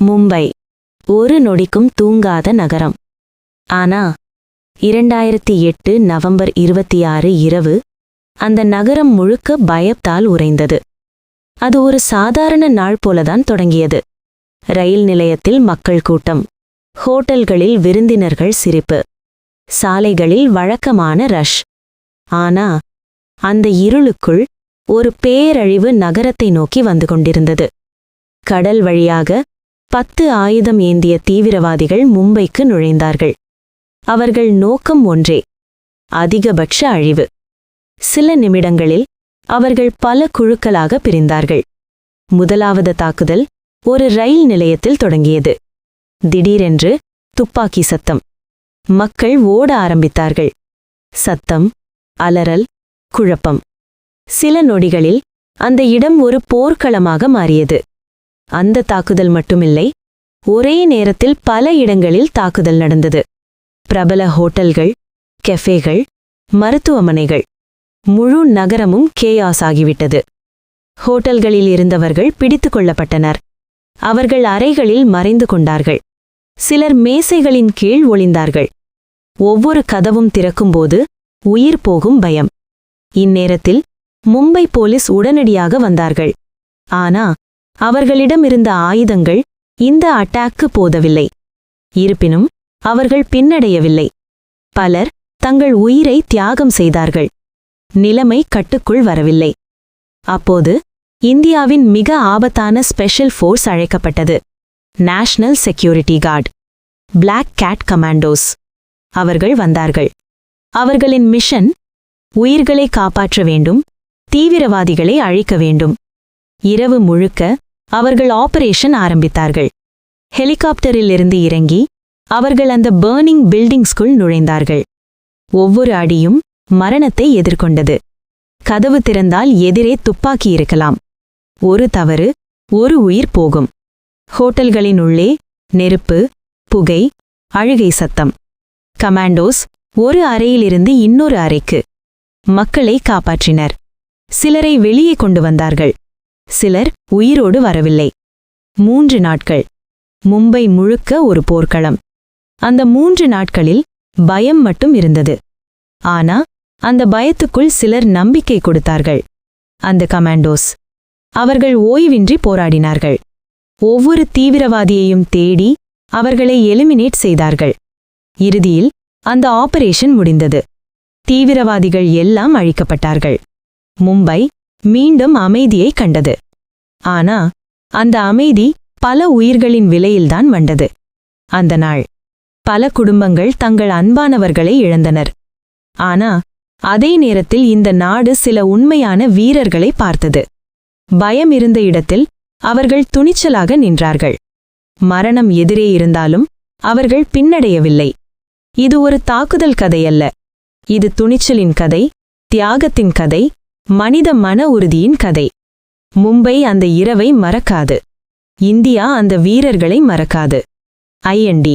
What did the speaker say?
மும்பை ஒரு நொடிக்கும் தூங்காத நகரம். ஆனா 2008 நவம்பர் 26 இரவு அந்த நகரம் முழுக்க பயத்தால் உறைந்தது. அது ஒரு சாதாரண நாள் போலதான் தொடங்கியது. ரயில் நிலையத்தில் மக்கள் கூட்டம், ஹோட்டல்களில் விருந்தினர்கள் சிரிப்பு, சாலைகளில் வழக்கமான ரஷ். ஆனா அந்த இருளுக்குள் ஒரு பேரழிவு நகரத்தை நோக்கி வந்து கொண்டிருந்தது. கடல் வழியாக 10 ஆயுதம் ஏந்திய தீவிரவாதிகள் மும்பைக்கு நுழைந்தார்கள். அவர்கள் நோக்கம் ஒன்றே, அதிகபட்ச அழிவு. சில நிமிடங்களில் அவர்கள் பல குழுக்களாக பிரிந்தார்கள். முதலாவது தாக்குதல் ஒரு ரயில் நிலையத்தில் தொடங்கியது. திடீரென்று துப்பாக்கி சத்தம். மக்கள் ஓட ஆரம்பித்தார்கள். சத்தம், அலறல், குழப்பம். சில நொடிகளில் அந்த இடம் ஒரு போர்க்களமாக மாறியது. அந்த தாக்குதல் மட்டுமில்லை, ஒரே நேரத்தில் பல இடங்களில் தாக்குதல் நடந்தது. பிரபல ஹோட்டல்கள், கெஃபேகள், மருத்துவமனைகள், முழு நகரமும் கேயாஸ் ஆகிவிட்டது. ஹோட்டல்களில் இருந்தவர்கள் பிடித்துக் கொள்ளப்பட்டனர். அவர்கள் அறைகளில் மறைந்து கொண்டார்கள். சிலர் மேசைகளின் கீழ் ஒளிந்தார்கள். ஒவ்வொரு கதவும் திறக்கும்போது உயிர் போகும் பயம். இந்நேரத்தில் மும்பை போலீஸ் உடனடியாக வந்தார்கள். ஆனா அவர்களிடம் இருந்த ஆயுதங்கள் இந்த அட்டாக்கு போதவில்லை. இருப்பினும் அவர்கள் பின்னடையவில்லை. பலர் தங்கள் உயிரை தியாகம் செய்தார்கள். நிலைமை கட்டுக்குள் வரவில்லை. அப்போது இந்தியாவின் மிக ஆபத்தான ஸ்பெஷல் ஃபோர்ஸ் அழைக்கப்பட்டது. National security guard, black cat commandos. அவர்கள் வந்தார்கள். அவர்களின் மிஷன், உயிர்களை காப்பாற்ற வேண்டும், தீவிரவாதிகளை அழிக்க வேண்டும். இரவு முழுக்க அவர்கள் ஆபரேஷன் ஆரம்பித்தார்கள். ஹெலிகாப்டரிலிருந்து இறங்கி அவர்கள் அந்த பர்னிங் பில்டிங்ஸ்குள் நுழைந்தார்கள். ஒவ்வொரு அடியும் மரணத்தை எதிர்கொண்டது. கதவு திறந்தால் எதிரே துப்பாக்கி இருக்கலாம். ஒரு தவறு, ஒரு உயிர் போகும். ஹோட்டல்களின் உள்ளே நெருப்பு, புகை, அழுகை சத்தம். கமாண்டோஸ் ஒரு அறையிலிருந்து இன்னொரு அறைக்கு மக்களை காப்பாற்றினர். சிலரை வெளியே கொண்டு வந்தார்கள். சிலர் உயிரோடு வரவில்லை. 3 நாட்கள் மும்பை முழுக்க ஒரு போர்க்களம். அந்த 3 நாட்களில் பயம் மட்டும் இருந்தது. ஆனா அந்த பயத்துக்குள் சிலர் நம்பிக்கை கொடுத்தார்கள். அந்த கமாண்டோஸ். அவர்கள் ஓய்வின்றி போராடினார்கள். ஒவ்வொரு தீவிரவாதியையும் தேடி அவர்களை எலிமினேட் செய்தார்கள். இறுதியில் அந்த ஆபரேஷன் முடிந்தது. தீவிரவாதிகள் எல்லாம் அழிக்கப்பட்டார்கள். மும்பை மீண்டும் அமைதியை கண்டது. ஆனா அந்த அமைதி பல உயிர்களின் விலையில்தான் வந்தது. அந்த நாள் பல குடும்பங்கள் தங்கள் அன்பானவர்களை இழந்தனர். ஆனா அதே நேரத்தில் இந்த நாடு சில உண்மையான வீரர்களை பார்த்தது. பயம் இருந்த இடத்தில் அவர்கள் துணிச்சலாக நின்றார்கள். மரணம் எதிரே இருந்தாலும் அவர்கள் பின்னடையவில்லை. இது ஒரு தாக்குதல் கதையல்ல. இது துணிச்சலின் கதை, தியாகத்தின் கதை, மனித மன உறுதியின் கதை. மும்பை அந்த இரவை மறக்காது. இந்தியா அந்த வீரர்களை மறக்காது. IND